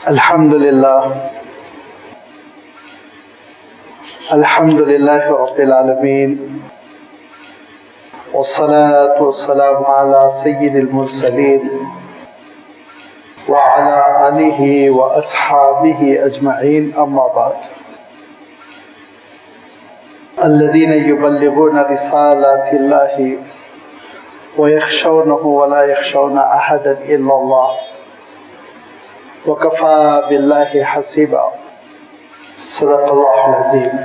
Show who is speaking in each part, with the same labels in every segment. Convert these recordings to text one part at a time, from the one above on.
Speaker 1: الحمد لله رب العالمين والصلاة والسلام على سيد المرسلين وعلى آله وأصحابه أجمعين أما بعد الذين يبلغون رسالات الله ويخشونه ولا يخشون أحدا إلا الله وكفى بالله حسيبا صدق اللہ العظیم۔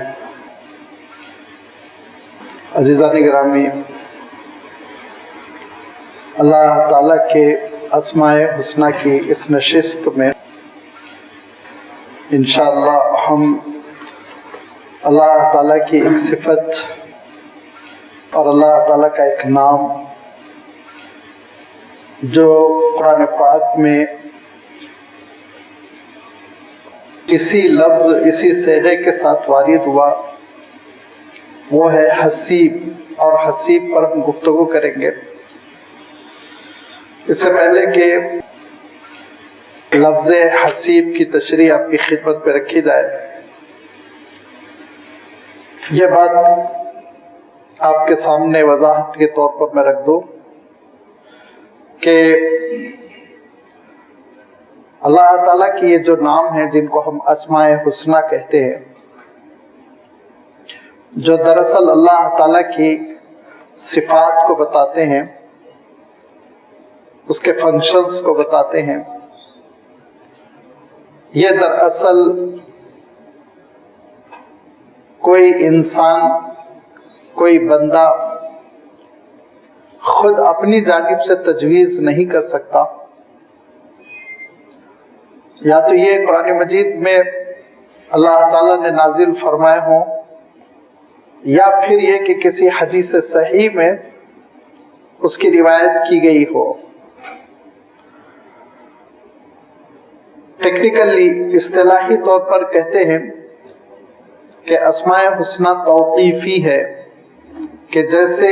Speaker 1: عزیزان گرامی، اللہ تعالیٰ کے اسماء حسنہ کی اس نشست میں انشاءاللہ ہم اللہ تعالیٰ کی ایک صفت اور اللہ تعالیٰ کا ایک نام جو قرآن پاک میں اسی لفظ اسی صیغے کے ساتھ وارد ہوا وہ ہے حسیب، اور حسیب پر ہم گفتگو کریں گے۔ اس سے پہلے کہ لفظ حسیب کی تشریح آپ کی خدمت پہ رکھی جائے، یہ بات آپ کے سامنے وضاحت کے طور پر میں رکھ دوں کہ اللہ تعالیٰ کی یہ جو نام ہیں جن کو ہم اسماء حسنہ کہتے ہیں، جو دراصل اللہ تعالیٰ کی صفات کو بتاتے ہیں، اس کے فنکشنز کو بتاتے ہیں، یہ دراصل کوئی انسان، کوئی بندہ خود اپنی جانب سے تجویز نہیں کر سکتا۔ یا تو یہ قرآن مجید میں اللہ تعالیٰ نے نازل فرمائے ہوں، یا پھر یہ کہ کسی حدیث صحیح میں اس کی روایت کی گئی ہو۔ ٹیکنیکلی اصطلاحی طور پر کہتے ہیں کہ اسماء حسنہ توقیفی ہے، کہ جیسے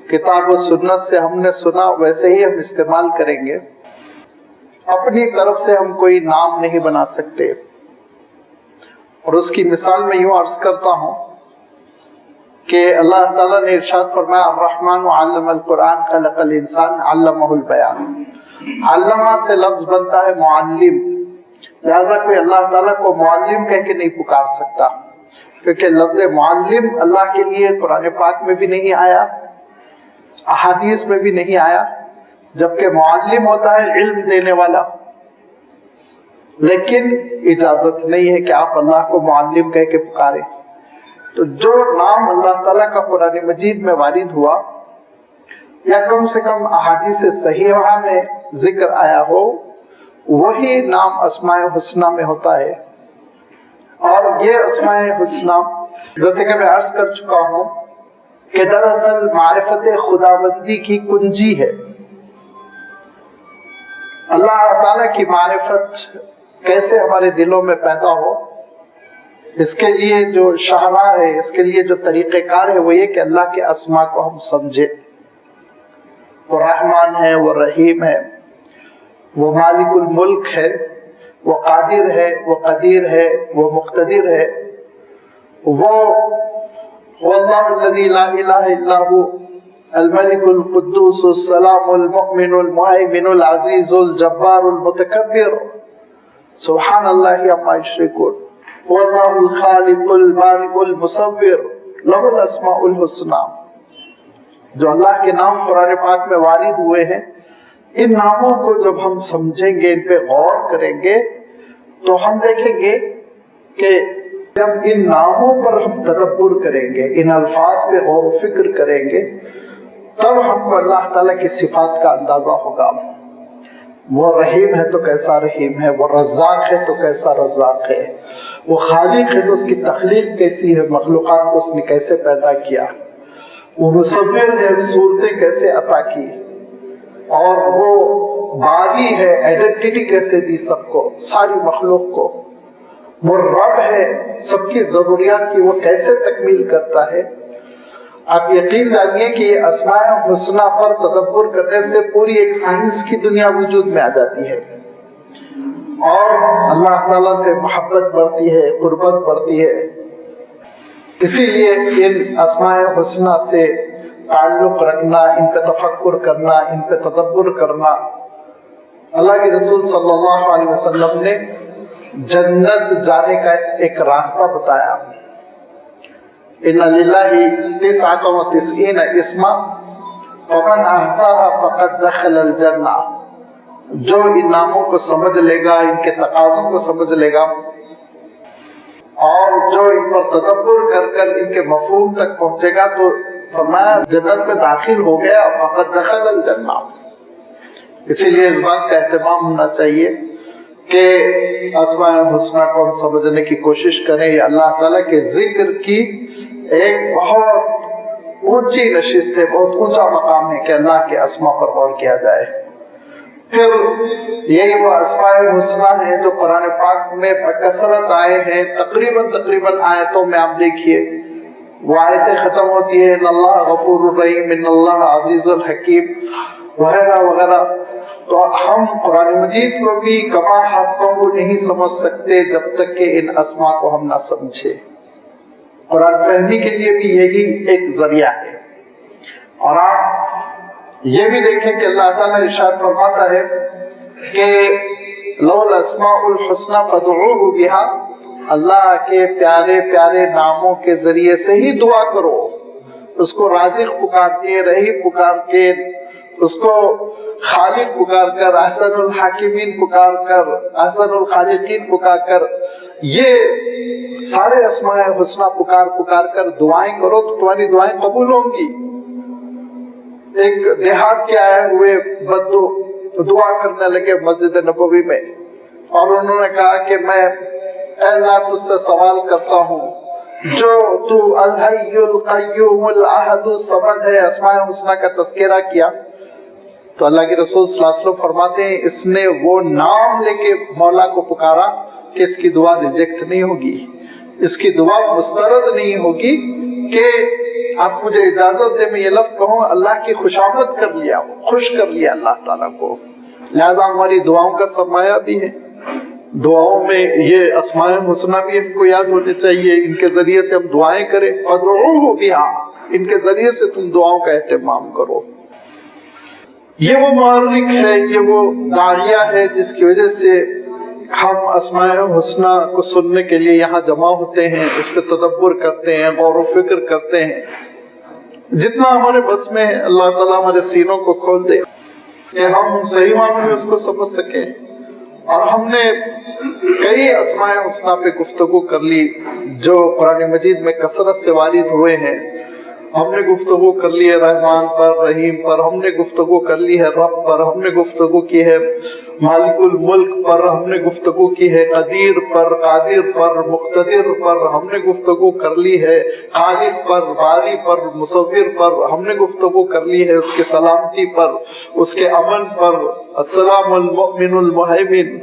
Speaker 1: کتاب و سنت سے ہم نے سنا ویسے ہی ہم استعمال کریں گے، اپنی طرف سے ہم کوئی نام نہیں بنا سکتے۔ اور اس کی مثال میں یوں عرض کرتا ہوں کہ اللہ تعالیٰ نے ارشاد فرمایا الرحمن علم القرآن خلق الانسان علمہ البیان۔ علمہ سے لفظ بنتا ہے معلم، لہذا کوئی اللہ تعالیٰ کو معلم کہہ کے نہیں پکار سکتا، کیونکہ لفظ معلم اللہ کے لیے قرآن پاک میں بھی نہیں آیا، احادیث میں بھی نہیں آیا، جبکہ معلم ہوتا ہے علم دینے والا، لیکن اجازت نہیں ہے کہ آپ اللہ کو معلم کہہ کے پکاریں۔ تو جو نام اللہ تعالیٰ کا قرآن مجید میں وارد ہوا یا کم سے کم احادیث صحیحہ میں ذکر آیا ہو، وہی نام اسماء حسنہ میں ہوتا ہے۔ اور یہ اسماء حسنہ جیسے کہ میں عرض کر چکا ہوں کہ دراصل معرفت خداوندی کی کنجی ہے۔ اللہ تعالیٰ کی معرفت کیسے ہمارے دلوں میں پیدا ہو، اس کے لیے جو شاہراہ ہے، اس کے لیے جو طریقہ کار ہے، وہ یہ کہ اللہ کے اسماء کو ہم سمجھیں۔ وہ رحمان ہے، وہ رحیم ہے، وہ مالک الملک ہے، وہ قادر ہے، وہ قدیر ہے، وہ مقتدر ہے، وہ اللہ الذی لا الہ الا هو الملک القدوس السلام المؤمن المہیمن العزیز الجبار المتکبر سبحان اللہ عما یشرکون هو اللہ الخالق البارئ المصور لہ الاسماء الحسنى۔ جو اللہ کے نام قرآن پاک میں وارد ہوئے ہیں، ان ناموں کو جب ہم سمجھیں گے، ان پہ غور کریں گے، تو ہم دیکھیں گے کہ جب ان ناموں پر ہم تدبر کریں گے، ان الفاظ پہ غور و فکر کریں گے، تب ہم کو اللہ تعالیٰ کی صفات کا اندازہ ہوگا۔ وہ رحیم ہے تو کیسا رحیم ہے، وہ رزاق ہے تو کیسا رزاق ہے، وہ خالق ہے تو اس کی تخلیق کیسی ہے، مخلوقات کو اس نے کیسے پیدا کیا، وہ مصور ہے، صورتیں کیسے عطا کی، اور وہ باری ہے، آئیڈینٹی کیسے دی سب کو، ساری مخلوق کو، وہ رب ہے، سب کی ضروریات کی وہ کیسے تکمیل کرتا ہے۔ آپ یقین جانیے کہ یہ اسماء حسنہ پر تدبر کرنے سے پوری ایک سائنس کی دنیا وجود میں آ جاتی ہے، اور اللہ تعالیٰ سے محبت بڑھتی ہے، قربت بڑھتی ہے۔ اسی لیے ان اسماء حسنہ سے تعلق رکھنا، ان پہ تفکر کرنا، ان پہ تدبر کرنا۔ اللہ کے رسول صلی اللہ علیہ وسلم نے جنت جانے کا ایک راستہ بتایا۔ ان للہ 99 اسما فمن احصاها فقد دخل الجنہ۔ جو ان ناموں کو سمجھ لے گا، ان کے تقاضوں کو سمجھ لے گا، اور جو ان پر تدبر کر کر ان کے مفہوم تک پہنچے گا، تو فرمایا جنت میں داخل ہو گیا، فقد دخل الجنہ۔ اسی لیے اس بات کا اہتمام ہونا چاہیے کہ اسماء الحسنہ کو ہم سمجھنے کی کوشش کریں۔ یہ اللہ تعالیٰ کے ذکر کی ایک بہت اونچی نشست ہے، بہت اونچا مقام ہے کہ اللہ کے اسماء پر غور کیا جائے۔ پھر یہی وہ اسماء الحسنہ ہیں جو قرآن پاک میں بکثرت آئے ہیں، تقریباً آیتوں میں آپ دیکھیے وہ آیتیں ختم ہوتی ہیں ان اللہ غفور الرحیم، ان اللہ عزیز الحکیم وغیرہ وغیرہ۔ تو ہم قرآن مجید کو بھی کما حقہ نہیں سمجھ سکتے جب تک کہ ان اسماء کو ہم نہ سمجھے۔ قرآن فہمی کے لیے بھی یہی ایک ذریعہ ہے۔ اور آپ یہ بھی دیکھیں کہ اللہ تعالیٰ ارشاد فرماتا ہے کہ لَوْ الْأَسْمَاءُ الْحُسْنَى فَادْعُوهُ بِهَا، اللہ کے پیارے پیارے ناموں کے ذریعے سے ہی دعا کرو، اس کو رازق پکار کے، رحیم پکار کے، اس کو خالق پکار کر، احسن الحاکمین پکار کر، احسن الخالقین پکار کر، یہ سارے اسماء حسنہ پکار کر دعائیں کرو تو تمہاری دعائیں قبول ہوں گی۔ ایک دیہات کے آئے ہوئے بدو دعا کرنے لگے مسجد نبوی میں، اور انہوں نے کہا کہ میں اے اللہ تجھ سے سوال کرتا ہوں، جو تو الحی القیوم الاحد الصمد ہے، اسماء حسنہ کا تذکرہ کیا، تو اللہ کے رسول صلی اللہ علیہ وسلم فرماتے ہیں اس نے وہ نام لے کے مولا کو پکارا کہ اس کی دعا ریجیکٹ نہیں ہوگی، اس کی دعا مسترد نہیں ہوگی کہ آپ مجھے اجازت دے میں یہ لفظ کہوں اللہ کی خوشامد کر لیا، خوش کر لیا اللہ تعالیٰ کو۔ لہذا ہماری دعاؤں کا سرمایہ بھی ہے، دعاؤں میں یہ اسماء حسنہ بھی ہم کو یاد ہونے چاہیے، ان کے ذریعے سے ہم دعائیں کریں۔ فَادْعُوهُ بِهَا، ان کے ذریعے سے تم دعاؤں کا اہتمام کرو۔ یہ وہ محرک ہے، یہ وہ داعیہ ہے جس کی وجہ سے ہم اسماء حسنہ کو سننے کے لیے یہاں جمع ہوتے ہیں، اس پہ تدبر کرتے ہیں، غور و فکر کرتے ہیں۔ جتنا ہمارے بس میں ہے اللہ تعالیٰ ہمارے سینوں کو کھول دے کہ ہم صحیح معنوں میں اس کو سمجھ سکیں۔ اور ہم نے کئی اسماء حسنہ پہ گفتگو کر لی جو قرآن مجید میں کثرت سے وارد ہوئے ہیں۔ ہم نے گفتگو کر لی ہے رحمان پر، رحیم پر، ہم نے گفتگو کر لی ہے رب پر، ہم نے گفتگو کی ہے مالک الملک پر، ہم نے گفتگو کی ہے قدیر پر، قادر پر، مقتدر پر، ہم نے گفتگو کر لی ہے خالق پر، باری پر، مصور پر، ہم نے گفتگو کر لی ہے اس کے سلامتی پر، اس کے امن پر، السلام المؤمن المہیمن۔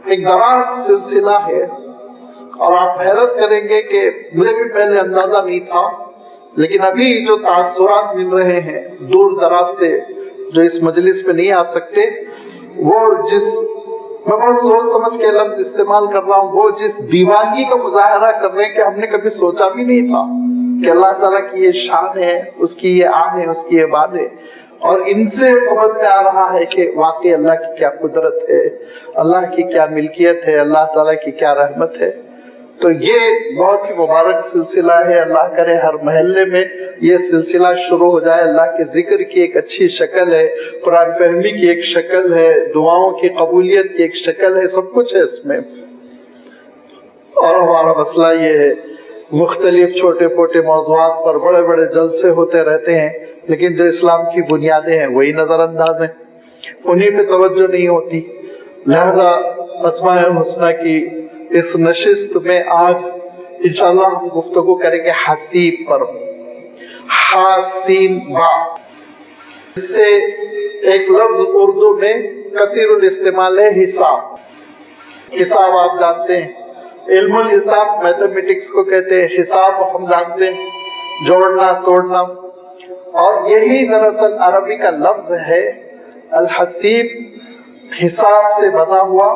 Speaker 1: ایک دراز سلسلہ ہے، اور آپ حیرت کریں گے کہ مجھے بھی پہلے اندازہ نہیں تھا، لیکن ابھی جو تاثرات مل رہے ہیں دور دراز سے جو اس مجلس پہ نہیں آ سکتے، وہ میں بہت سوچ سمجھ کے لفظ استعمال کر رہا ہوں، وہ جس دیوانگی کا مظاہرہ کر رہے ہیں کہ ہم نے کبھی سوچا بھی نہیں تھا کہ اللہ تعالیٰ کی یہ شان ہے، اس کی یہ آن ہے، اس کی یہ بات ہے۔ اور ان سے سمجھ میں آ رہا ہے کہ واقعی اللہ کی کیا قدرت ہے، اللہ کی کیا ملکیت ہے، اللہ تعالیٰ کی کیا رحمت ہے۔ تو یہ بہت ہی مبارک سلسلہ ہے، اللہ کرے ہر محلے میں یہ سلسلہ شروع ہو جائے۔ اللہ کے ذکر کی ایک اچھی شکل ہے، قرآن فہمی کی ایک شکل ہے، دعاؤں کی قبولیت کی ایک شکل ہے، سب کچھ ہے اس میں۔ اور ہمارا مسئلہ یہ ہے مختلف چھوٹے موٹے موضوعات پر بڑے بڑے جلسے ہوتے رہتے ہیں، لیکن جو اسلام کی بنیادیں ہیں وہی نظر انداز ہیں، انہی پہ توجہ نہیں ہوتی۔ لہذا اسماء الحسنہ کی اس نشست میں آج انشاءاللہ ہم گفتگو کریں گے حسیب پر، حاسین با، اس سے ایک لفظ اردو میں کثیر الاستعمال ہے حساب۔ حساب آپ جانتے ہیں، علم الحساب میتھمیٹکس کو کہتے ہیں، حساب ہم جانتے ہیں جوڑنا توڑنا، اور یہی دراصل عربی کا لفظ ہے الحسیب، حساب سے بنا ہوا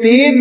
Speaker 1: 3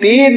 Speaker 1: 3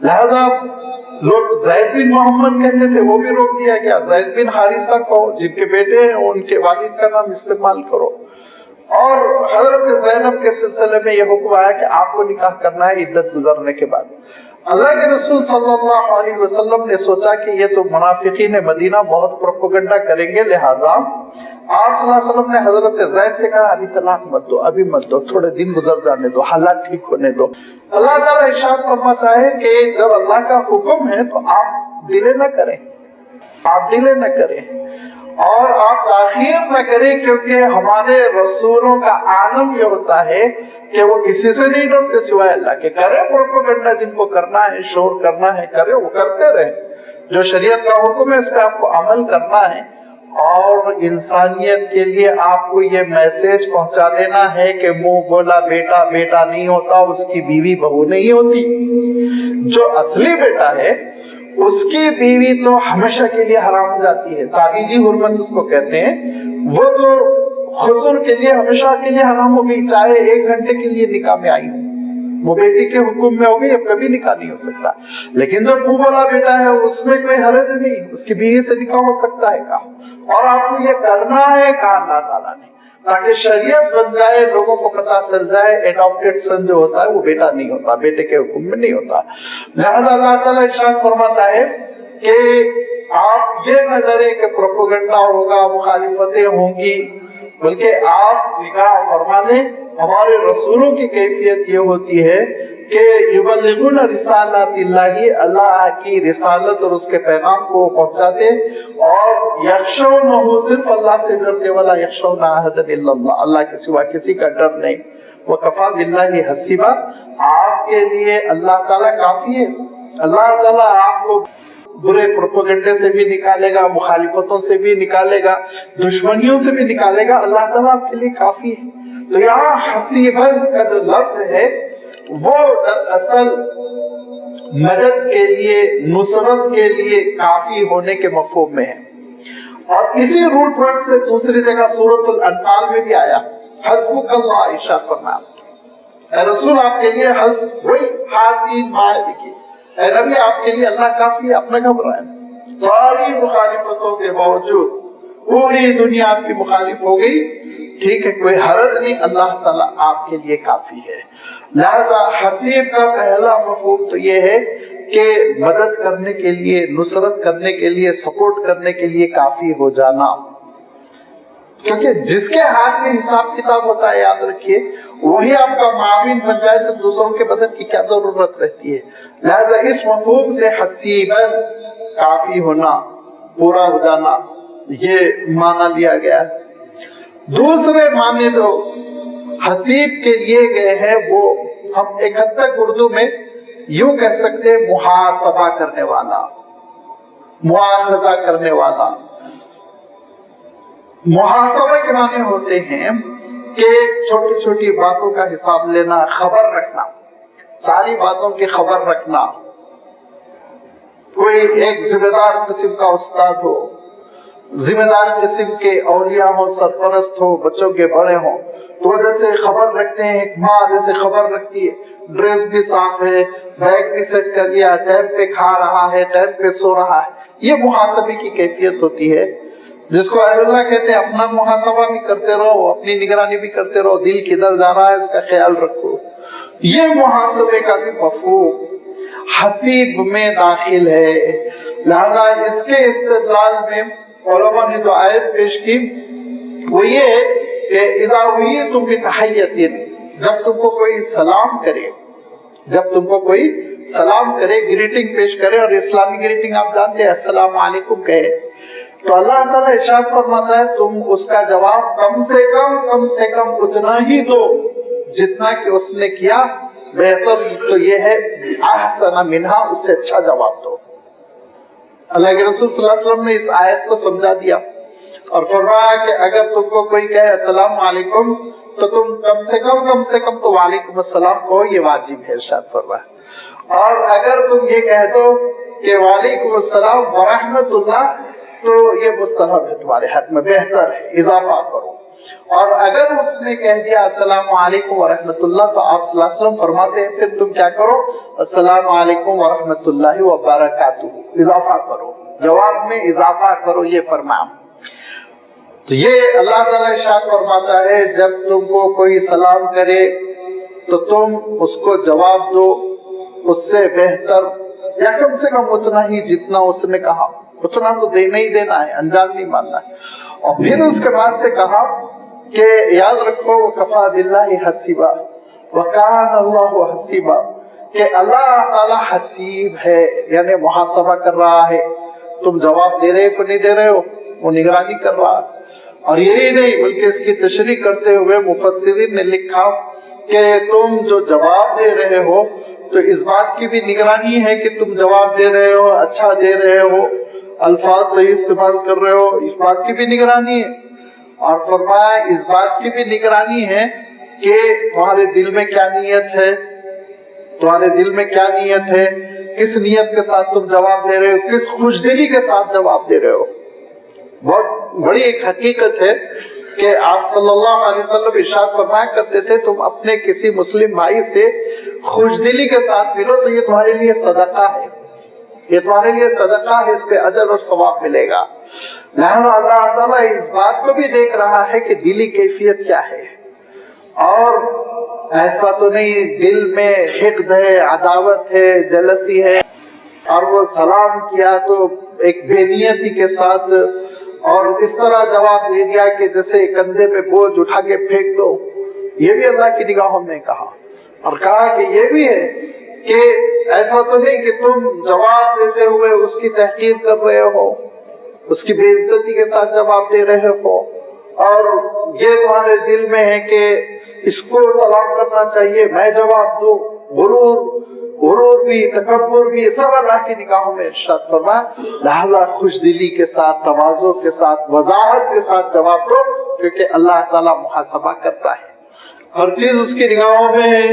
Speaker 1: لہذا لوگ زید بن محمد کہتے تھے، وہ بھی روک دیا گیا، زید بن حارثہ کو جن کے بیٹے ہیں ان کے والد کا نام استعمال کرو۔ اور حضرت زینب کے سلسلے میں یہ حکم آیا کہ آپ کو نکاح کرنا ہے عدت گزرنے کے بعد۔ اللہ کے رسول صلی اللہ علیہ وسلم نے سوچا کہ یہ تو منافقین مدینہ بہت پروپیگنڈا کریں گے، لہذا آپ صلی اللہ علیہ وسلم نے حضرت زید سے کہا ابھی طلاق مت دو، ابھی مت دو، تھوڑے دن گزر جانے دو، حالات ٹھیک ہونے دو۔ اللہ تعالیٰ ارشاد فرماتا ہے کہ جب اللہ کا حکم ہے تو آپ ڈیلے نہ کریں، آپ ڈیلے نہ کریں اور آپ تاخیر نہ کریں، کیونکہ ہمارے رسولوں کا عالم یہ ہوتا ہے کہ وہ کسی سے نہیں ڈرتے سوائے اللہ کے۔ کرے پروپیگنڈا، جن کو کرنا ہے، شور کرنا ہے کرے، وہ کرتے رہے۔ جو شریعت کا حکم ہے اس پہ آپ کو عمل کرنا ہے، اور انسانیت کے لیے آپ کو یہ میسج پہنچا دینا ہے کہ منہ بولا بیٹا بیٹا نہیں ہوتا، اس کی بیوی بہو نہیں ہوتی۔ جو اصلی بیٹا ہے اس کی بیوی تو ہمیشہ کے لیے حرام ہو جاتی ہے، تعبیدی حرمت اس کو کہتے ہیں، وہ تو خسر کے لیے ہمیشہ کے لیے حرام ہو گئی، چاہے 1 گھنٹے کے لیے نکاح میں آئی ہو، وہ بیٹی کے حکم میں ہو گئی، اب کبھی نکاح نہیں ہو سکتا۔ لیکن جو منہ بولا بیٹا ہے اس میں کوئی حرج نہیں، اس کی بیوی سے نکاح ہو سکتا ہے کہا، اور آپ کو یہ کرنا ہے کہا اللہ تعالیٰ نے، تاکہ شریعت بن جائے، لوگوں کو پتا چل جائے ایڈاپٹیڈ سن جو ہوتا ہے وہ بیٹا نہیں ہوتا، بیٹے کے حکم میں نہیں ہوتا۔ لہذا اللہ تعالیٰ ارشاد فرماتا ہے کہ آپ یہ نہ ڈرے کہ پروپیگنڈا ہوگا، مخالفتیں ہوں گی، بلکہ آپ نکاح فرما لیں۔ ہمارے رسولوں کی کیفیت یہ ہوتی ہے کہ یبلغون رسالات اللہ، اللہ کی رسالت اور اس کے پیغام کو پہنچاتے، اور یخشونہ، صرف اللہ سے ڈرتے، ولا یخشون احدا الا اللہ، اللہ کے سوا کسی کا ڈر نہیں۔ وکفی باللہ حسیبا، آپ کے لیے اللہ تعالیٰ کافی ہے۔ اللہ تعالیٰ آپ کو برے پروپیگنڈے سے بھی نکالے گا، مخالفتوں سے بھی نکالے گا، دشمنیوں سے بھی نکالے گا، اللہ تعالیٰ آپ کے لیے کافی ہے۔ تو یہاں حسیباً کا جو لفظ ہے وہ دراصل مدد کے لیے، نصرت کے لیے کافی ہونے کے مفہوم میں ہے، اور اسی روٹ ورڈ سے دوسری جگہ سورۃ الانفال میں بھی آیا، حسبک اللہ، ارشاد فرمایا اے رسول آپ کے لیے حسب، وہی حاسین مائے دیکھیے، اے نبی آپ کے لیے اللہ کافی ہے، اپنا گھبرائیں۔ ساری مخالفتوں کے باوجود پوری دنیا آپ کی مخالف ہو گئی، ٹھیک ہے، کوئی حرج نہیں، اللہ تعالیٰ آپ کے لیے کافی ہے۔ لہذا حسیب کا پہلا مفہوم تو یہ ہے کہ مدد کرنے کے لیے، نصرت کرنے کے لیے، سپورٹ کرنے کے لیے کافی ہو جانا، کیونکہ جس کے ہاتھ میں حساب کتاب ہوتا ہے، یاد رکھیے، وہی آپ کا معاون بن جائے تو دوسروں کے مدد کی کیا ضرورت رہتی ہے۔ لہذا اس مفہوم سے حسیباً کافی ہونا، پورا ہو جانا، یہ معنی لیا گیا ہے۔ دوسرے معنی جو حسیب کے لیے گئے ہیں وہ ہم ایک حد تک اردو میں یوں کہہ سکتے ہیں، محاسبہ کرنے والا، مواخذہ کرنے والا۔ محاسبہ کے معنی ہوتے ہیں کہ چھوٹی چھوٹی باتوں کا حساب لینا، خبر رکھنا، ساری باتوں کی خبر رکھنا۔ کوئی ایک ذمہ دار قسم کا استاد ہو، ذمہ دار قسم کے اولیاء ہوں، سرپرست ہوں، بچوں کے بڑے ہوں، تو وہ جیسے خبر رکھتے ہیں، ایک ماں جیسے خبر رکھتی ہے، ڈریس بھی صاف ہے، بیگ بھی سیٹ کر لیا، ٹائم پہ کھا رہا ہے، ٹائم پہ سو رہا ہے، یہ محاسبے کی کیفیت ہوتی ہے، جس کو اہل اللہ کہتے ہیں اپنا محاسبہ بھی کرتے رہو، اپنی نگرانی بھی کرتے رہو، دل کدھر جا رہا ہے اس کا خیال رکھو۔ یہ محاسبے کا بھی مفہوم حسیب میں داخل ہے۔ لہذا اس کے استدلال میں علماء نے جو آیت پیش کی وہ یہ ہے کہ اذا حییتم بتحیۃ، جب تم کو کوئی سلام کرے، جب تم کو کوئی سلام کرے، گریٹنگ پیش کرے، اور اسلامی گریٹنگ آپ جانتے ہیں السلام علیکم کہے، تو اللہ تعالیٰ ارشاد فرماتا ہے تم اس کا جواب کم سے کم اتنا ہی دو جتنا کہ اس نے کیا، بہتر تو یہ ہے احسن منہا، اس سے اچھا جواب دو۔ اللہ کے رسول صلی اللہ علیہ وسلم نے اس آیت کو سمجھا دیا اور فرمایا کہ اگر تم کو کوئی کہے السلام علیکم تو تم کم سے کم تو وعلیکم السلام کہو، یہ واجب ہے، ارشاد فرمایا۔ اور اگر تم یہ کہہ دو کہ وعلیکم السلام ورحمت اللہ تو یہ مستحب ہے، تمہارے حق میں بہتر ہے، اضافہ کرو۔ اور اگر اس نے کہہ دیا السلام علیکم ورحمۃ اللہ تو آپ صلی اللہ علیہ وسلم فرماتے ہیں پھر تم کیا کرو؟ السلام علیکم ورحمۃ اللہ وبرکاتہ، اضافہ کرو، جواب میں اضافہ کرو، یہ فرمایا۔ تو یہ اللہ تعالیٰ ارشاد فرماتا ہے جب تم کو کوئی سلام کرے تو تم اس کو جواب دو اس سے بہتر، یا کم سے کم اتنا ہی جتنا اس نے کہا، اتنا تو دینا ہی دینا ہے، انجام نہیں ماننا ہے۔ اور پھر اس کے بعد سے کہا کہ یاد رکھو وَكَفَى بِاللَّهِ حَسِيبًا وَكَانَ اللَّهُ حَسِيبًا، کہ اللہ تعالیٰ حسیب ہے، یعنی محاسبہ کر رہا ہے، تم جواب دے رہے کو نہیں دے رہے ہو، وہ نگرانی کر رہا ہے۔ اور یہی نہیں بلکہ اس کی تشریح کرتے ہوئے مفسرین نے لکھا کہ تم جو جواب دے رہے ہو تو اس بات کی بھی نگرانی ہے کہ تم جواب دے رہے ہو، اچھا دے رہے ہو، الفاظ صحیح استعمال کر رہے ہو، اس بات کی بھی نگرانی ہے۔ اور فرمایا اس بات کی بھی نگرانی ہے کہ تمہارے دل میں کیا نیت ہے، تمہارے دل میں کیا نیت ہے، کس نیت کے ساتھ تم جواب دے رہے ہو، کس خوش دلی کے ساتھ جواب دے رہے ہو۔ بہت بڑی ایک حقیقت ہے کہ آپ صلی اللہ علیہ وسلم ارشاد فرمایا کرتے تھے تم اپنے کسی مسلم بھائی سے خوش دلی کے ساتھ ملو تو یہ تمہارے لیے صدقہ ہے، یہ تمہارے لیے صدقہ ہے، اس پہ اجر اور ثواب ملے گا۔ لہذا اللہ تعالیٰ اس بات کو بھی دیکھ رہا ہے کہ دلی کیفیت کیا ہے، اور ایسا تو نہیں دل میں حقد ہے، عداوت ہے، جلسی ہے، اور وہ سلام کیا تو ایک بے نیتی کے ساتھ اور اس طرح جواب دے دیا کہ جیسے کندھے پہ بوجھ اٹھا کے پھینک دو۔ یہ بھی اللہ کی نگاہوں میں کہا، اور کہا کہ یہ بھی ہے کہ ایسا تو نہیں کہ تم جواب دیتے ہوئے اس کی تحقیر کر رہے ہو، اس کی بے عزتی کے ساتھ جواب دے رہے ہو، اور یہ تمہارے دل میں ہے کہ اس کو سلام کرنا چاہیے میں جواب دوں۔ غرور بھی، تکبر بھی، سب اللہ کی نگاہوں میں ارشاد فرمایا۔ لہذا خوش دلی کے ساتھ، تواضع کے ساتھ، وضاحت کے ساتھ جواب دو، کیونکہ اللہ تعالیٰ محاسبہ کرتا ہے، ہر چیز اس کی نگاہوں میں ہے،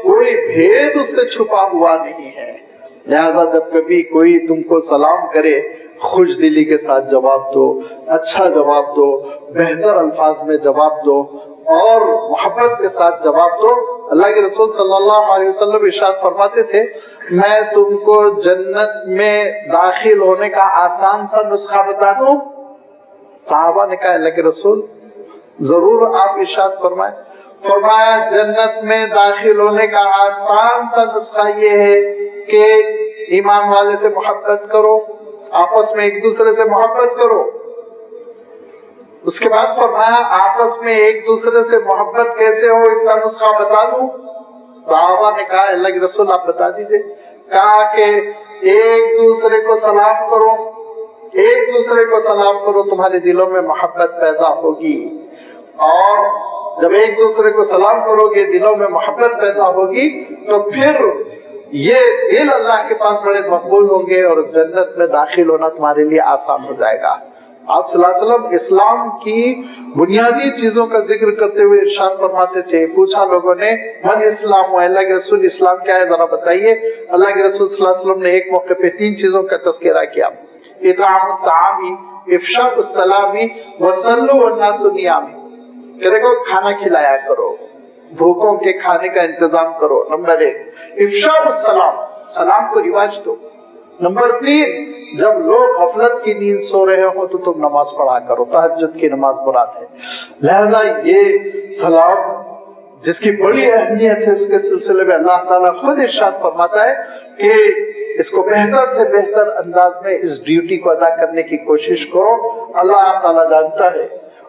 Speaker 1: کوئی بھید اس سے چھپا ہوا نہیں ہے۔ لہذا جب کبھی کوئی تم کو سلام کرے خوش دلی کے ساتھ جواب دو، اچھا جواب دو، بہتر الفاظ میں جواب دو، اور محبت کے ساتھ جواب دو۔ اللہ کے رسول صلی اللہ علیہ وسلم ارشاد فرماتے تھے میں تم کو جنت میں داخل ہونے کا آسان سا نسخہ بتا دوں؟ صحابہ نے کہا اللہ کے رسول ضرور، آپ ارشاد فرمائیں۔ فرمایا جنت میں داخل ہونے کا آسان سا نسخہ یہ ہے کہ ایمان والے سے محبت کرو، آپس میں ایک دوسرے سے محبت کرو۔ اس کے بعد فرمایا آپس میں ایک دوسرے سے محبت کیسے ہو، اس کا نسخہ بتا دوں؟ صحابہ نے کہا اللہ کے رسول آپ بتا دیجئے۔ کہا کہ ایک دوسرے کو سلام کرو، ایک دوسرے کو سلام کرو، تمہارے دلوں میں محبت پیدا ہوگی، اور جب ایک دوسرے کو سلام کرو گے دلوں میں محبت پیدا ہوگی تو پھر یہ دل اللہ کے پاس بڑے مقبول ہوں گے اور جنت میں داخل ہونا تمہارے لیے آسان ہو جائے گا۔ آپ صلی اللہ علیہ وسلم اسلام کی بنیادی چیزوں کا ذکر کرتے ہوئے ارشاد فرماتے تھے، پوچھا لوگوں نے من اسلام، اللہ کے رسول اسلام کیا ہے ذرا بتائیے۔ اللہ کے رسول صلی اللہ علیہ وسلم نے ایک موقع پہ 3 چیزوں کا تذکرہ کیا، اطعام الطعام، افشاء السلام، وصلوا والناس نیام، کہ دیکھو کھانا کھلایا کرو، بھوکوں کے کھانے کا انتظام کرو، نمبر 1۔ افشاء السلام، سلام کو رواج دو۔ نمبر 3، جب لوگ غفلت کی نیند سو رہے ہو تو تم نماز پڑھا کرو، تہجد کی نماز مراد ہے۔ لہذا یہ سلام جس کی بڑی اہمیت ہے، اس کے سلسلے میں اللہ تعالیٰ خود ارشاد فرماتا ہے کہ اس کو بہتر سے بہتر انداز میں اس ڈیوٹی کو ادا کرنے کی کوشش کرو۔ اللہ تعالیٰ جانتا ہے،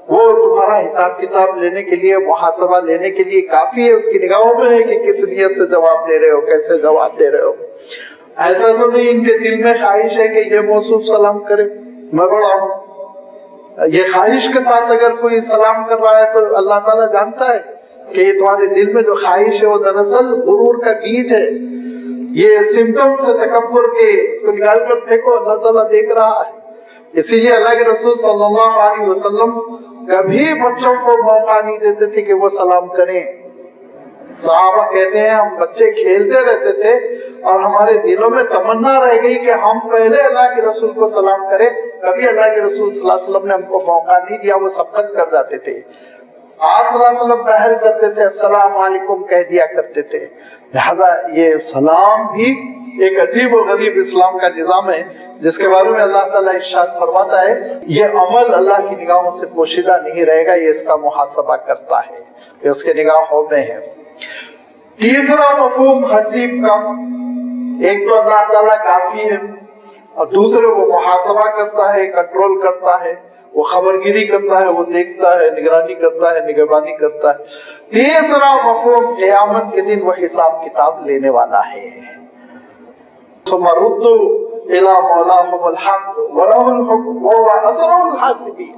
Speaker 1: وہ تمہارا حساب کتاب لینے کے لیے، محاسبہ لینے کے لیے کافی ہے، اس کی نگاہوں میں ہے کہ کس نیت سے جواب دے رہے ہو، کیسے جواب دے رہے ہو۔ ایسا تو نہیں ان کے دل میں خواہش ہے کہ یہ موصوف سلام کرے میں بڑا ہوں، یہ خواہش کے ساتھ اگر کوئی سلام کر رہا ہے تو اللہ تعالیٰ جانتا ہے کہ یہ تمہارے دل میں جو خواہش ہے وہ دراصل غرور کا بیج ہے، یہ سمٹمز ہے تکبر کے، اس کو نکال کر پھینکو، اللہ تعالیٰ دیکھ رہا ہے۔ اسی لیے اللہ کے رسول صلی اللہ علیہ وسلم کبھی بچوں کو موقع نہیں دیتے تھے کہ وہ سلام کریں۔ صحابہ کہتے ہیں ہم بچے کھیلتے رہتے تھے اور ہمارے دلوں میں تمنا رہ گئی کہ ہم پہلے اللہ کے رسول کو سلام کریں، کبھی اللہ کے رسول صلی اللہ علیہ وسلم نے ہم کو موقع نہیں دیا، وہ سبقت کر جاتے تھے. آپ صلی اللہ علیہ وسلم پہل کرتے تھے، السلام علیکم کہہ دیا کرتے تھے. لہذا یہ سلام بھی ایک عجیب و غریب اسلام کا نظام ہے جس کے بارے میں اللہ تعالیٰ ارشاد فرماتا ہے یہ عمل اللہ کی نگاہوں سے پوشیدہ نہیں رہے گا، یہ اس کا محاسبہ کرتا ہے، یہ اس کے نگاہوں میں ہے. تیسرا مفہوم حسیب کا، ایک تو اللہ تعالیٰ کافی ہے اور دوسرے وہ محاسبہ کرتا ہے، کنٹرول کرتا ہے، وہ خبرگیری کرتا ہے، وہ دیکھتا ہے، نگرانی کرتا ہے، نگہبانی کرتا ہے. تیسرا مفہوم قیامت کے دن وہ حساب کتاب لینے والا ہے. ثم ردوا الى مولاهم الحق وله الحكم وهو اسرع الحاسبين،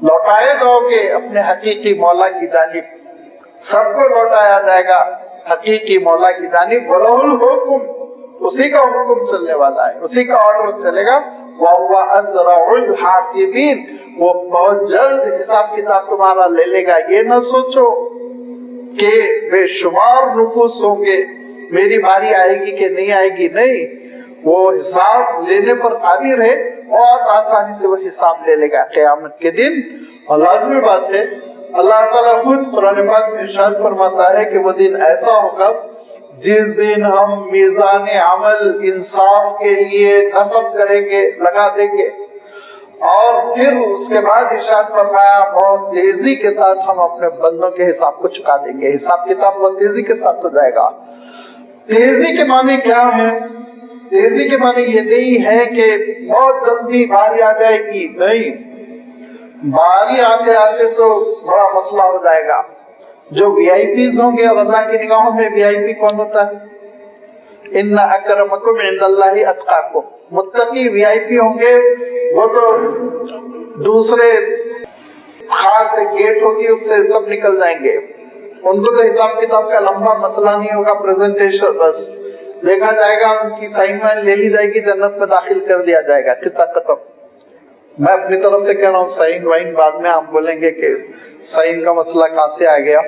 Speaker 1: لوٹائے جاؤ گے اپنے حقیقی مولا کی جانب، سب کو لوٹایا جائے گا حقیقی مولا کی جانب. وله الحكم، اسی کا حکم چلنے والا ہے، اسی کا آرڈر چلے گا. وَهُوَ أَسْرَعُ الْحَاسِبِينَ، وہ بہت جلد حساب کتاب تمہارا لے لے گا. یہ نہ سوچو کہ بے شمار نفوس ہوں گے، میری باری آئے گی کہ نہیں آئے گی، نہیں، وہ حساب لینے پر قادر ہے، بہت آسانی سے وہ حساب لے لے گا قیامت کے دن. اور لازمی بات ہے اللہ تعالیٰ خود قرآن پاک میں ارشاد فرماتا ہے کہ وہ دن ایسا ہوگا جس دن ہم میزان عمل انصاف کے لیے نصب کریں گے، لگا دیں گے، اور پھر اس کے بعد ارشاد فرمایا بہت تیزی کے ساتھ ہم اپنے بندوں کے حساب کو چکا دیں گے. حساب کتاب بہت تیزی کے ساتھ ہو جائے گا. تیزی کے معنی کیا ہے؟ تیزی کے معنی یہ نہیں ہے کہ بہت جلدی باری آ جائے گی، نہیں، باری آتے آتے تو بڑا مسئلہ ہو جائے گا. جو وی آئی پیز ہوں گے، اور اللہ کی نگاہوں میں وی آئی پی کون ہوتا ہے؟ ان اکرمکم عند اللہ اتقاکم، متقی وی آئی پی ہوں گے، وہ تو دوسرے خاص ایک گیٹ ہوگی اس سے سب نکل جائیں گے. ان کو تو حساب کتاب کا لمبا مسئلہ نہیں ہوگا، پریزنٹیشن بس دیکھا جائے گا، ان کی سائن وائن لے لی جائے گی، جنت میں داخل کر دیا جائے گا، قصہ ختم. میں اپنی طرف سے کہہ رہا ہوں، سائن وائن بعد میں آپ بولیں گے کہ سائن کا مسئلہ کہاں سے آ گیا.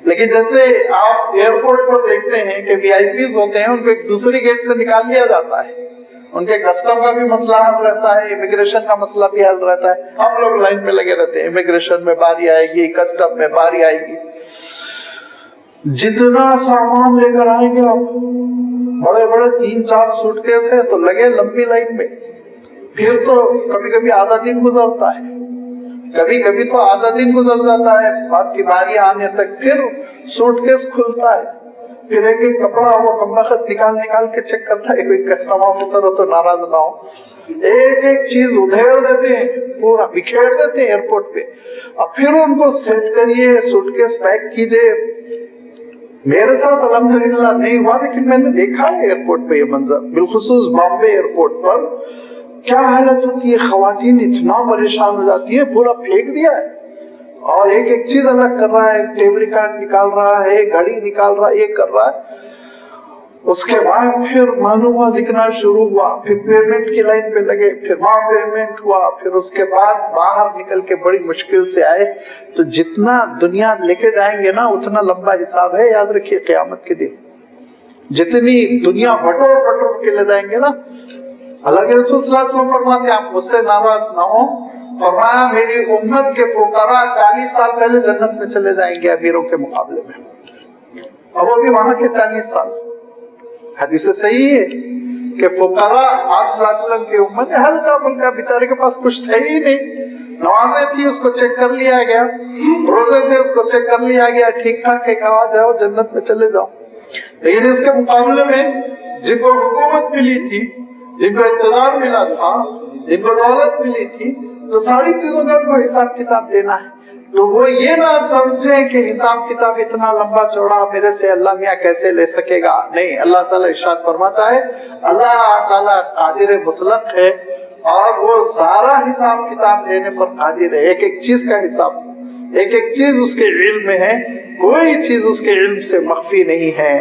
Speaker 1: لیکن جیسے آپ ایئرپورٹ پر دیکھتے ہیں کہ وی آئی پیز ہوتے ہیں، ان کو ایک دوسری گیٹ سے نکال دیا جاتا ہے، ان کے کسٹم کا بھی مسئلہ حل رہتا ہے، امیگریشن کا مسئلہ بھی حل رہتا ہے. ہم لوگ لائن میں لگے رہتے ہیں، امیگریشن میں باری آئے گی، کسٹم میں باری آئے گی. جتنا سامان لے کر آئیں گے آپ، بڑے بڑے 3-4 سوٹ کیس ہیں تو لگے لمبی لائن میں. پھر تو کبھی کبھی آدھا دن گزرتا ہے، کبھی کبھی تو آدھا دن گزر جاتا ہے آپ کی باری آنے تک. پھر سوٹ کیس کھلتا ہے، پھر ایک ایک کپڑا وہ کمبخت نکال کے چیک کرتا ہے. کوئی کسٹم آفیسر ہو تو ناراض نہ ہو، ایک ایک چیز ادھیڑ دیتے ہیں، پورا بکھیر دیتے ہیں ایئرپورٹ پہ. اب پھر ان کو سیٹ کریے، سوٹ کیس پیک کیجئے. میرے ساتھ الحمدللہ نہیں ہوا، لیکن میں نے دیکھا ہے ایئرپورٹ پہ یہ منظر، بالخصوص بامبے ایئرپورٹ پر کیا حالت ہوتی ہے. خواتین اتنا پریشان ہو جاتی ہے، پورا پھینک دیا ہے اور ایک ایک چیز الگ کر رہا ہے، ٹیبل ریکارڈ نکال رہا ہے، گھڑی نکال رہا ہے، یہ کر رہا ہے. اس کے بعد پھر معلوم ہوا لکھنا شروع ہوا، پھر پیمنٹ کی لائن پہ لگے، پھر وہاں پیمنٹ ہوا، پھر اس کے بعد باہر نکل کے بڑی مشکل سے آئے. تو جتنا دنیا لے کے جائیں گے نا اتنا لمبا حساب ہے. یاد رکھیے قیامت کے دن جتنی دنیا بٹور بٹور کے لے جائیں گے نا. اللہ کے رسول صلی اللہ علیہ وسلم فرماتے ہیں، آپ مجھ سے ناراض نہ ہو، فرمایا میری امت کے فقراء 40 سال پہلے جنت میں چلے جائیں گے امیروں کے مقابلے میں، اور وہ بھی وہاں کے 40 سال. حدیث صحیح ہے کہ فقراء آپ صلی اللہ علیہ وسلم کی امت ہلکا پھلکا، بیچارے کے پاس کچھ تھے ہی نہیں، نمازیں تھی اس کو چیک کر لیا گیا، روزے تھے اس کو چیک کر لیا گیا، ٹھیک ٹھاک ہے، کہا جاؤ جنت میں چلے جاؤ. لیکن اس کے مقابلے میں جن کو حکومت ملی تھی، جن کو اقتدار ملا تھا، جن کو دولت ملی تھی، تو ساری چیزوں کا ان کو حساب کتاب دینا ہے. تو وہ یہ نہ سمجھیں کہ حساب کتاب اتنا لمبا چوڑا میرے سے اللہ میاں کیسے لے سکے گا. نہیں، اللہ تعالیٰ ارشاد فرماتا ہے اللہ تعالیٰ قادر مطلق ہے اور وہ سارا حساب کتاب لینے پر قادر ہے. ایک ایک چیز کا حساب، ایک ایک چیز اس کے علم میں ہے، کوئی چیز اس کے علم سے مخفی نہیں ہے.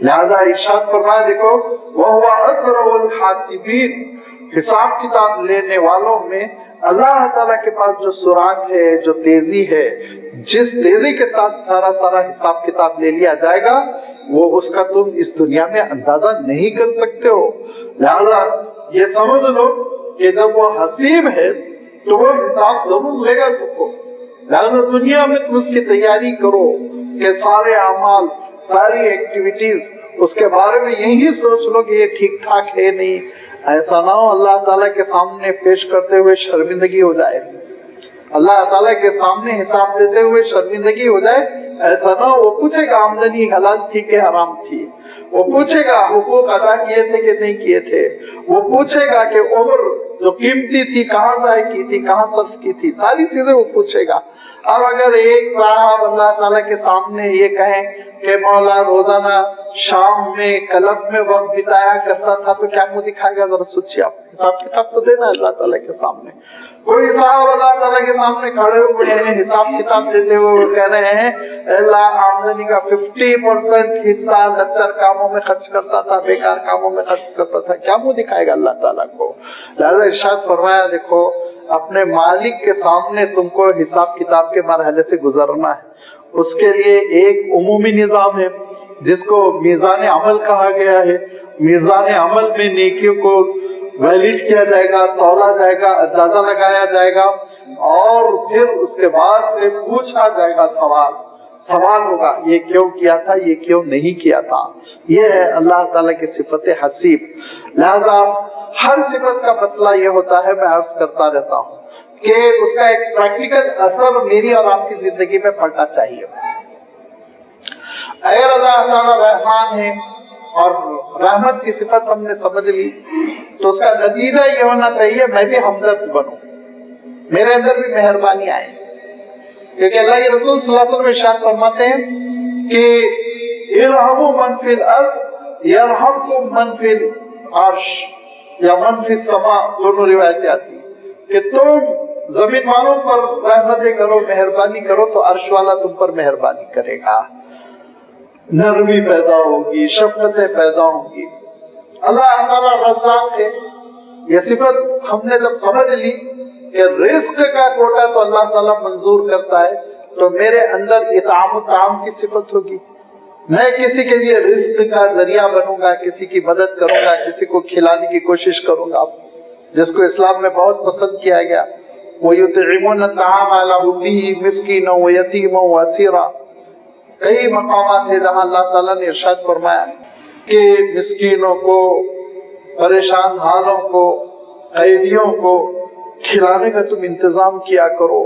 Speaker 1: لہذا ارشاد فرمایا، دیکھو وَهُوَ أَسْرَعُ الْحَاسِبِينَ، حساب کتاب لینے والوں میں اللہ تعالیٰ کے پاس جو سرعت ہے، جو تیزی ہے، جس تیزی کے ساتھ سارا حساب کتاب لے لیا جائے گا، وہ اس کا تم اس دنیا میں اندازہ نہیں کر سکتے ہو. لہذا یہ سمجھ لو کہ جب وہ حسیب ہے تو وہ حساب ضرور لے گا تم کو. لہذا دنیا میں تم اس کی تیاری کرو کہ سارے اعمال ساری ایکٹیویٹیز اس کے بارے میں یہی سوچ لو کہ یہ ٹھیک ٹھاک ہے نہیں. ایسا نہ ہو اللہ تعالیٰ کے سامنے پیش کرتے ہوئے شرمندگی ہو جائے, اللہ تعالیٰ کے سامنے حساب دیتے ہوئے شرمندگی ہو جائے. ایسا نہ ہو وہ پوچھے گا آمدنی حلال تھی کہ حرام تھی, وہ پوچھے گا حقوق ادا کیے تھے کہ نہیں کیے تھے, وہ پوچھے گا کہ عمر جو قیمتی تھی کہاں ضائع کی تھی, کہاں صرف کی تھی, ساری چیزیں وہ پوچھے گا. اب اگر ایک صاحب اللہ تعالیٰ کے سامنے یہ کہیں کہ مولا روزانہ شام میں کلب میں وقت بتایا کرتا تھا, تو کیا منہ دکھائے گا؟ ذرا سوچیے آپ, حساب کتاب تو دینا ہے اللہ تعالیٰ کے سامنے. کوئی صاحب اللہ تعالیٰ کے سامنے کھڑے ہوئے ہیں حساب کتاب دیتے ہوئے, وہ کہہ رہے ہیں اللہ آمدنی کا 50% حصہ لچر کاموں میں خرچ کرتا تھا, بیکار کاموں میں خرچ کرتا تھا, کیا منہ دکھائے گا اللہ تعالیٰ کو؟ لہذا ارشاد فرمایا دیکھو اپنے مالک کے سامنے تم کو حساب کتاب کے مرحلے سے گزرنا ہے. اس کے لیے ایک عمومی نظام ہے جس کو میزان عمل کہا گیا ہے. میزان عمل میں نیکیوں کو ویلڈ کیا جائے گا, تولا جائے گا, اندازہ لگایا جائے گا, اور پھر اس کے بعد سے پوچھا جائے گا سوال ہوگا یہ کیوں کیا تھا, یہ کیوں نہیں کیا تھا. یہ ہے اللہ تعالیٰ کی صفت حسیب. لہذا ہر صفت کا مسئلہ یہ ہوتا ہے, میں عرض کرتا رہتا ہوں کہ اس کا ایک پریکٹیکل اثر میری اور آپ کی زندگی میں پڑنا چاہیے. اگر اللہ تعالیٰ رحمان ہے اور رحمت کی صفت ہم نے سمجھ لی تو اس کا نتیجہ یہ ہونا چاہیے میں بھی ہمدرد بنوں, میرے اندر بھی مہربانی آئے. کیونکہ اللہ کے رسول صلی اللہ علیہ وسلم ارشاد فرماتے ہیں کہ ارحموا من فی الارض یرحمکم من فی العرش یا من فی السماء, دونوں روایتیں آتی ہیں کہ تم زمین والوں پر رحمتیں کرو, مہربانی کرو تو عرش والا تم پر مہربانی کرے گا. نرمی پیدا ہوگی, شفقتیں پیدا ہوں گی. اللہ تعالیٰ رزاق ہے. یہ صفت ہم نے جب سمجھ لی کہ رزق کا کوٹا تو اللہ تعالیٰ منظور کرتا ہے, تو میرے اندر اطعام و طعام کی صفت ہوگی. میں کسی کے لیے رزق کا ذریعہ بنوں گا, کسی کی مدد کروں گا, کسی کو کھلانے کی کوشش کروں گا, جس کو اسلام میں بہت پسند کیا گیا. وَيُطْعِمُونَ الطَّعَامَ عَلَىٰ حُبِّهِ مِسْكِينًا وَيَتِيمًا وَأَسِيرًا. کئی مقامات ہیں جہاں اللہ تعالیٰ نے ارشاد فرمایا کہ مسکینوں کو, پریشان حالوں کو, قیدیوں کو کھلانے کا تم انتظام کیا کرو.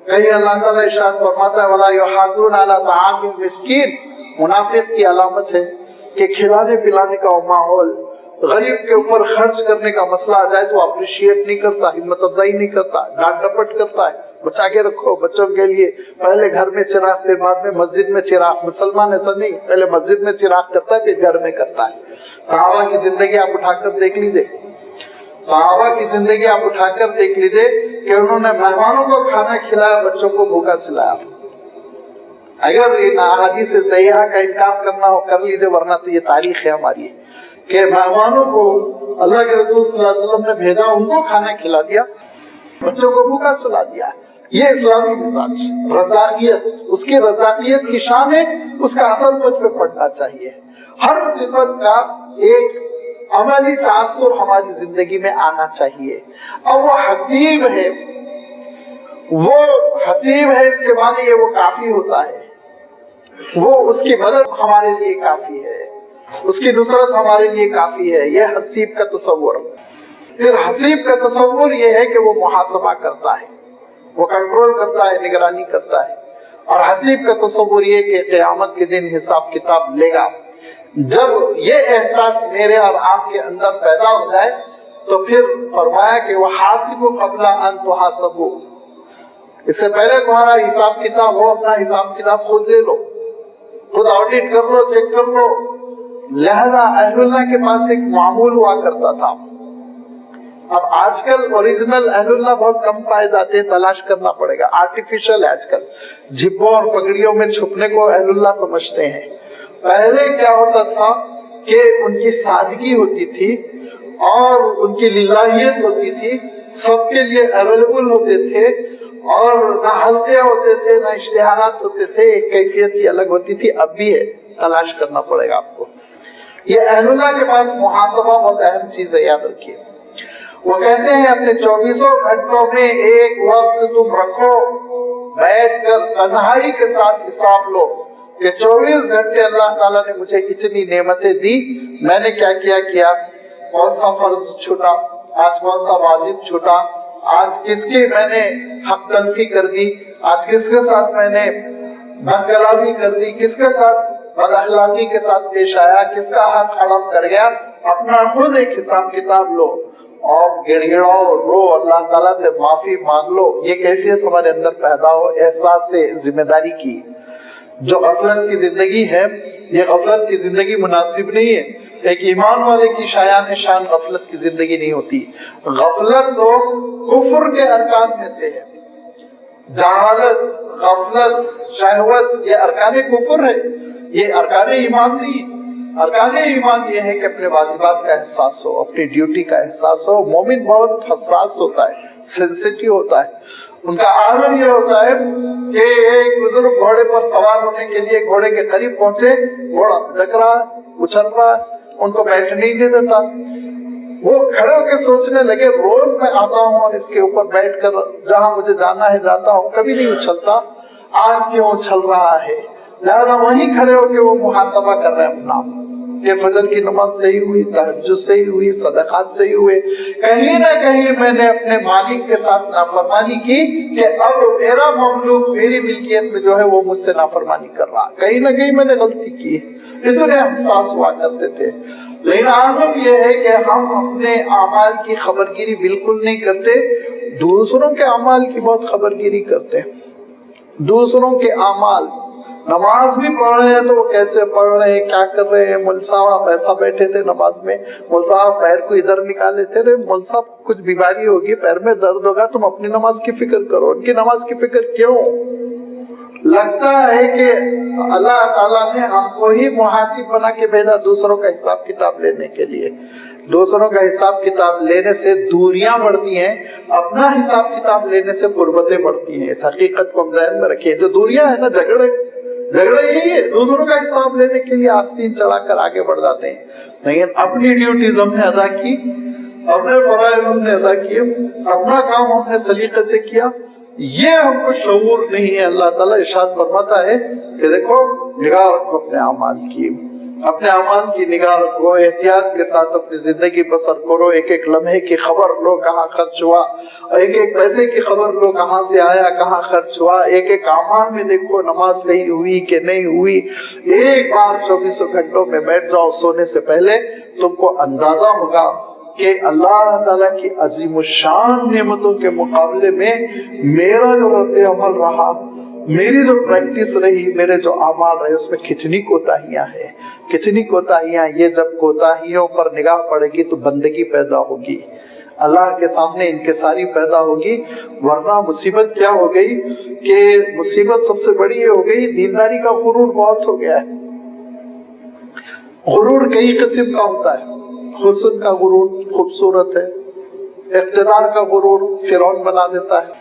Speaker 1: کہیں اللہ تعالیٰ ارشاد فرماتا ہے وَلَا يُحَاضُونَ عَلَىٰ طَعَامِ الْمِسْكِينِ. منافق کی علامت ہے کہ کھلانے پلانے کا ماحول, غریب کے اوپر خرچ کرنے کا مسئلہ آ جائے تو اپریشیٹ نہیں کرتا, ہمت افزائی نہیں کرتا, ڈانٹ ڈپٹ کرتا ہے. بچا کے رکھو بچوں کے لیے, پہلے گھر میں چراغ پھر بعد میں مسجد میں چراغ. مسلمان ایسا نہیں, پہلے مسجد میں چراغ کرتا ہے پھر گھر میں کرتا ہے. صحابہ کی زندگی آپ اٹھا کر دیکھ لیجئے, صحابہ کی زندگی آپ اٹھا کر دیکھ لیجئے کہ انہوں نے مہمانوں کو کھانا کھلایا, بچوں کو بھوکا سلایا. اگر ان احادیث صحیحہ کا انکار کرنا ہو کر لیجئے, ورنہ تو یہ تاریخ ہے ہماری کہ مہمانوں کو اللہ کے رسول صلی اللہ علیہ وسلم نے بھیجا, ان کو کھانا کھلا دیا, بچوں کو بھوکا سلا دیا. یہ اسلامی مزاج, رزاقیت, اس کی رزاقیت کی شان ہے, اس کا اثر مجھ پہ پڑنا چاہیے. ہر صفت کا ایک عملی تاثر ہماری زندگی میں آنا چاہیے. اور وہ حسیب ہے, وہ حسیب ہے, اس کے معنی یہ وہ کافی ہوتا ہے, وہ اس کی مدد ہمارے لیے کافی ہے, اس کی نصرت ہمارے لیے کافی ہے. یہ حسیب کا تصور. پھر حسیب کا تصور یہ ہے کہ وہ محاسبہ کرتا ہے, وہ کنٹرول کرتا ہے, نگرانی کرتا ہے. اور حسیب کا تصور یہ کہ قیامت کے دن حساب کتاب لے گا. جب یہ احساس میرے اور آپ کے اندر پیدا ہو جائے تو پھر فرمایا کہ وہ حاسب قبل ان تحاسبوا, اس سے پہلے تمہارا حساب کتاب ہو, اپنا حساب کتاب خود لے لو, خود آڈٹ کر لو, چیک کر لو. لہذا اہل اللہ کے پاس ایک معمول ہوا کرتا تھا. اب آج کل اوریجنل اہل اللہ بہت کم پائے جاتے ہیں, تلاش کرنا پڑے گا. آرٹیفیشل ہے آج کل, جھپوں اور پگڑیوں میں چھپنے کو اہل اللہ سمجھتے ہیں. پہلے کیا ہوتا تھا کہ ان کی سادگی ہوتی تھی اور ان کی للہیت ہوتی تھی, سب کے لیے اویلیبل ہوتے تھے, اور نہ حلقے ہوتے تھے نہ اشتہارات ہوتے تھے, ایک کیفیت ہی الگ ہوتی تھی. اب بھی ہے, تلاش کرنا پڑے گا آپ کو. یہ اہل اللہ کے پاس محاسبہ بہت اہم چیز ہے, یاد رکھیے. وہ کہتے ہیں اپنے 24 گھنٹوں میں ایک وقت تم رکھو، بیٹھ کر تنہائی کے ساتھ حساب لو کہ 24 گھنٹے اللہ تعالیٰ نے مجھے اتنی نعمتیں دی، میں نے کیا کیا، کون سا فرض چھوٹا، آج کون سا واجب چھوٹا، آج کس کی میں نے حق تلفی کر دی، آج کس کے ساتھ میں نے بد کلامی کر دی، کس کے ساتھ بد اخلاقی کے ساتھ پیش آیا، کس کا حق حرام کر گیا۔ اپنا خود ایک حساب کتاب لو اور گڑ گڑاؤ، رو، اللہ تعالیٰ سے معافی مانگ لو۔ یہ کیفیت ہمارے اندر پیدا ہو، احساس سے ذمہ داری کی۔ جو غفلت کی زندگی ہے، یہ غفلت کی زندگی مناسب نہیں ہے۔ ایک ایمان والے کی شایان شان غفلت کی زندگی نہیں ہوتی۔ غفلت تو کفر کے ارکان میں سے ہے۔ جہالت، غفلت، شہوت، یہ ارکان کفر ہے، یہ ارکان ایمان نہیں۔ ارکان ایمان یہ ہے کہ اپنے واجبات کا احساس ہو، اپنی ڈیوٹی کا احساس ہو۔ مومن بہت حساس ہوتا ہے، سینسیٹیو ہوتا ہے۔ ان کا عالم یہ ہوتا ہے کہ ایک بزرگ گھوڑے پر سوار ہونے کے لیے گھوڑے کے قریب پہنچے، گھوڑا ڈک رہا ہے، اچھل رہا ہے، ان کو بیٹھنے نہیں دے دیتا۔ وہ کھڑے ہو کے سوچنے لگے، روز میں آتا ہوں اور اس کے اوپر بیٹھ کر جہاں مجھے جانا ہے جاتا ہوں، کبھی نہیں اچھلتا، آج کیوں اچھل رہا ہے؟ لہذا وہیں کھڑے ہو کے وہ محاسبہ کر رہے ہیں اپنا کہ فجر کی نماز صحیح ہوئی، تہجد صحیح ہوئی، صدقات صحیح ہوئے، کہیں نہ کہیں میں نے اپنے مالک کے ساتھ نافرمانی کی کہ اب میرا مملوک میری ملکیت میں جو ہے وہ مجھ سے نافرمانی کر رہا، کہیں نہ کہیں میں نے غلطی کی ہے۔ اتنے حساس ہوا کرتے تھے۔ لیکن عالم یہ ہے کہ ہم اپنے اعمال کی خبرگیری بالکل نہیں کرتے، دوسروں کے اعمال کی بہت خبرگیری کرتے ہیں۔ دوسروں کے اعمال، نماز بھی پڑھ رہے ہیں تو وہ کیسے پڑھ رہے ہیں، کیا کر رہے ہیں۔ مول صاحب ایسا بیٹھے تھے نماز میں، مول صاحب پیر کو ادھر نکالے تھے، رے مول صاحب کچھ بیماری ہوگی، پیر میں درد ہوگا، تم اپنی نماز کی فکر کرو، ان کی نماز کی فکر کیوں؟ لگتا ہے کہ اللہ تعالیٰ نے ہم کو ہی محاسب بنا کے بھیجا دوسروں کا حساب کتاب لینے کے لیے۔ دوسروں کا حساب کتاب لینے سے دوریاں بڑھتی ہیں، اپنا حساب کتاب لینے سے قربتیں بڑھتی ہیں۔ اس حقیقت کو ہم ذہن میں رکھیں۔ جو دوریاں ہیں نا، جھگڑے یہی ہے، دوسروں کا حساب لینے کے لیے آستین چڑھا کر آگے بڑھ جاتے ہیں۔ لیکن اپنی ڈیوٹیز ہم نے ادا کی، اپنے فرائض ہم نے ادا کیے، اپنا کام ہم نے سلیقے سے کیا، یہ ہم کو شعور نہیں ہے۔ اللہ تعالیٰ ارشاد فرماتا ہے کہ دیکھو، نگاہ رکھو اپنے اعمال کی، اپنے اعمال کی نگاہ رکھو، احتیاط کے ساتھ اپنی زندگی بسر کرو۔ ایک ایک لمحے کی خبر لو کہاں خرچ ہوا، ایک ایک پیسے کی خبر لو کہاں سے آیا، کہاں خرچ ہوا۔ ایک ایک اعمال میں دیکھو نماز صحیح ہوئی کہ نہیں ہوئی۔ ایک بار 24 گھنٹوں میں بیٹھ جاؤ سونے سے پہلے، تم کو اندازہ ہوگا کہ اللہ تعالیٰ کی عظیم الشان نعمتوں کے مقابلے میں میرا جو رد عمل رہا، میری جو پریکٹس رہی، میرے جو اعمال رہے، اس میں کتنی کوتاہیاں ہیں، کتنی کوتاہیاں۔ یہ جب کوتاہیوں پر نگاہ پڑے گی تو بندگی پیدا ہوگی، اللہ کے سامنے انکساری پیدا ہوگی۔ ورنہ مصیبت کیا ہو گئی کہ مصیبت سب سے بڑی یہ ہو گئی، دینداری کا غرور بہت ہو گیا ہے۔ غرور کئی قسم کا ہوتا ہے۔ حسن کا غرور، خوبصورت ہے۔ اقتدار کا غرور فرعون بنا دیتا ہے۔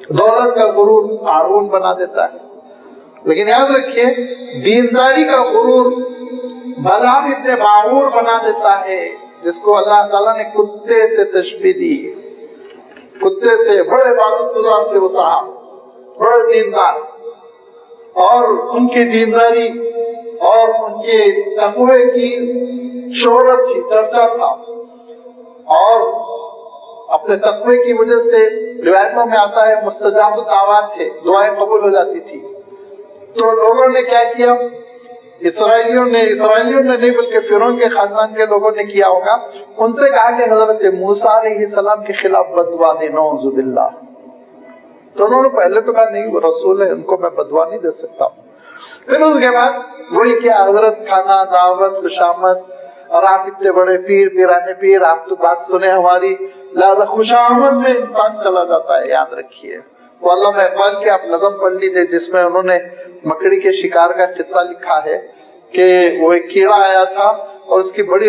Speaker 1: دولت کا غرور قارون بنا دیتا ہے۔ لیکن یاد رکھیے، دینداری کا غرور بلعام ابن باعور بنا دیتا ہے، جس کو اللہ تعالیٰ نے کتے سے تشبیہ دی۔ کتے سے، بڑے عبادت گزار تھے وہ صاحب، بڑے دیندار، اور ان کی دینداری اور ان کے تقوی کی شہرت تھی، چرچا تھا، اور اپنے تقوی کی وجہ سے روایتوں میں آتا ہے مستجاب الدعوات تھے، دعائیں قبول ہو جاتی تھی۔ تو لوگوں نے کیا کیا؟ اسرائیلیوں نے نہیں بلکہ فرعون کے خاندان کے لوگوں نے کیا ہوگا، ان سے کہا کہ حضرت موسیٰ علیہ السلام کے خلاف بددعا دے، نعوذ باللہ۔ تو انہوں نے پہلے تو کہا نہیں، وہ رسول ہے، ان کو میں بددعا نہیں دے سکتا۔ پھر اس کے بعد وہی کیا، حضرت کھانا، دعوت، خوشامد، اور آپ اتنے بڑے پیر، پیرانے پیر، آپ تو بات سنیں ہماری، لہذا خوشامد میں انسان چلا جاتا ہے۔ یاد رکھیے، وہ علامہ اقبال کی آپ نظم پڑھ لیجئے، جس میں انہوں نے مکڑی کے شکار کا قصہ لکھا ہے کہ وہ ایک کیڑا آیا تھا اور اس کی بڑی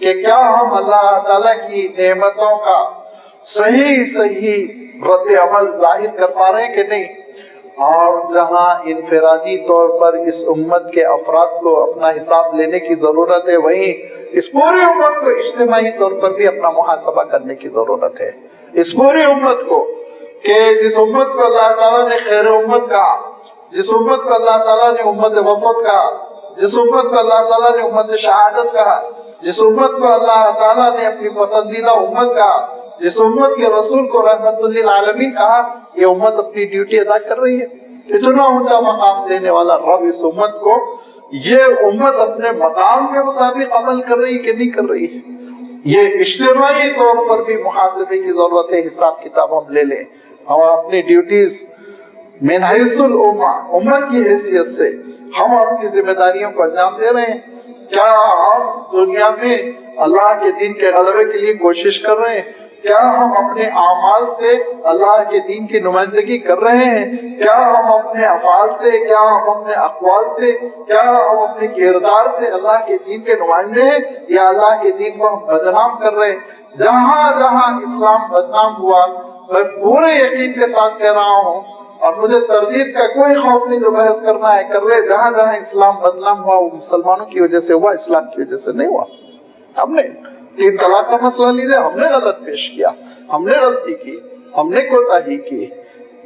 Speaker 1: کہ کیا ہم اللہ تعالیٰ کی نعمتوں کا صحیح رد عمل ظاہر کر پا رہے ہیں کہ نہیں. اور جہاں انفرادی طور پر اس امت کے افراد کو اپنا حساب لینے کی ضرورت ہے، وہیں اس پوری امت کو اجتماعی طور پر بھی اپنا محاسبہ کرنے کی ضرورت ہے. اس پوری امت کو، کہ جس امت کو اللہ تعالیٰ نے خیر امت کہا، جس امت کو اللہ تعالیٰ نے امت وسط کہا، جس امت کو اللہ تعالیٰ نے امت شہادت کہا، جس امت کو اللہ تعالیٰ نے اپنی پسندیدہ امت کہا، جس امت کے رسول کو رحمت للعالمین کہا، یہ امت اپنی ڈیوٹی ادا کر رہی ہے. اتنا اونچا مقام دینے والا رب اس امت کو، یہ امت اپنے مقام کے مطابق عمل کر رہی کہ نہیں کر رہی ہے. یہ اجتماعی طور پر بھی محاسبے کی ضرورت ہے. حساب کتاب ہم لے لیں، ہم اپنی ڈیوٹیز من حیث الامہ، امت کی حیثیت سے ہم اپنی ذمہ داریوں کو انجام دے رہے ہیں. کیا ہم دنیا میں اللہ کے دین کے غلبے کے لیے کوشش کر رہے ہیں؟ کیا ہم اپنے اعمال سے اللہ کے دین کی نمائندگی کر رہے ہیں؟ کیا ہم اپنے افعال سے، کیا ہم اپنے اقوال سے، کیا ہم اپنے کردار سے اللہ کے دین کے نمائندے ہیں، یا اللہ کے دین کو ہم بدنام کر رہے ہیں؟ جہاں جہاں اسلام بدنام ہوا، میں پورے یقین کے ساتھ کہہ رہا ہوں اور مجھے تردید کا کوئی خوف نہیں، جو بحث کرنا ہے کر لے، جہاں جہاں اسلام بدنام ہوا وہ مسلمانوں کی وجہ سے ہوا، اسلام کی وجہ سے نہیں ہوا. ہم نے 3 طلاق کا مسئلہ لیجیے، ہم نے غلط پیش کیا، ہم نے غلطی کی، ہم نے کوتاہی کی.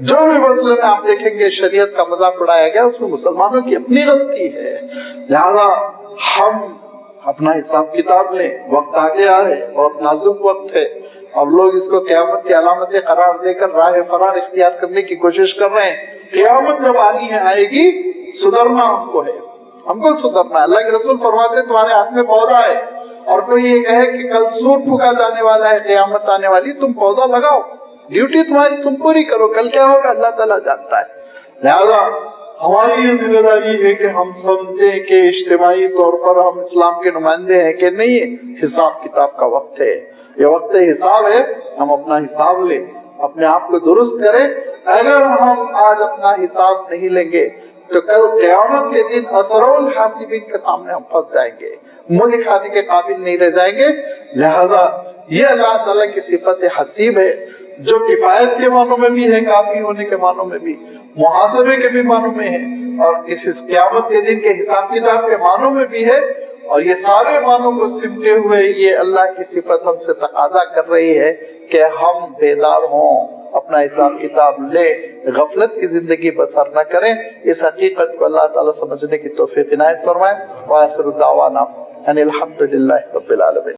Speaker 1: جو بھی مسئلے میں آپ دیکھیں گے شریعت کا مذاق اڑایا گیا، اس میں مسلمانوں کی اپنی غلطی ہے. لہذا ہم اپنا حساب کتاب لیں. وقت آ گیا ہے، بہت نازک وقت ہے، اور لوگ اس کو قیامت کی علامتیں قرار دے کر راہ فرار اختیار کرنے کی کوشش کر رہے ہیں. قیامت جب آنی ہے، آئے گی، سدھرنا ہم کو ہے، ہم کو سدھرنا ہے. اللہ کے رسول فرماتے ہیں تمہارے ہاتھ میں پودا ہے، اور کوئی یہ کہے کہ کل سور پھونکا جانے والا ہے، قیامت آنے والی، تم پودا لگاؤ، ڈیوٹی تمہاری تم پوری کرو، کل کیا ہوگا اللہ تعالیٰ جانتا ہے. لہذا ہماری یہ ذمہ داری ہے کہ ہم سمجھیں کہ اجتماعی طور پر ہم اسلام کے نمائندے ہیں کہ نہیں. حساب کتاب کا وقت ہے، یہ وقت حساب ہے. ہم اپنا حساب لیں، اپنے آپ کو درست کریں. اگر ہم آج اپنا حساب نہیں لیں گے تو کل قیامت کے دن اسرع الحاسبین کے سامنے ہم پھنس جائیں گے، منہ دکھانے کے قابل نہیں رہ جائیں گے. لہذا یہ اللہ تعالیٰ کی صفت حسیب ہے، جو کفایت کے معنوں میں بھی ہے، کافی ہونے کے معنوں میں بھی، محاسبے کے بھی معنوں میں ہے، اور اس قیامت کے دن کے حساب کتاب کے معنوں میں بھی ہے. اور یہ سارے معنوں کو سمٹے ہوئے یہ اللہ کی صفت ہم سے تقاضا کر رہی ہے کہ ہم بیدار ہوں، اپنا حساب کتاب لے، غفلت کی زندگی بسر نہ کریں. اس حقیقت کو اللہ تعالیٰ سمجھنے کی توفیق عنایت فرمائے. وآخر دعوانا ان الحمدللہ رب العالمین.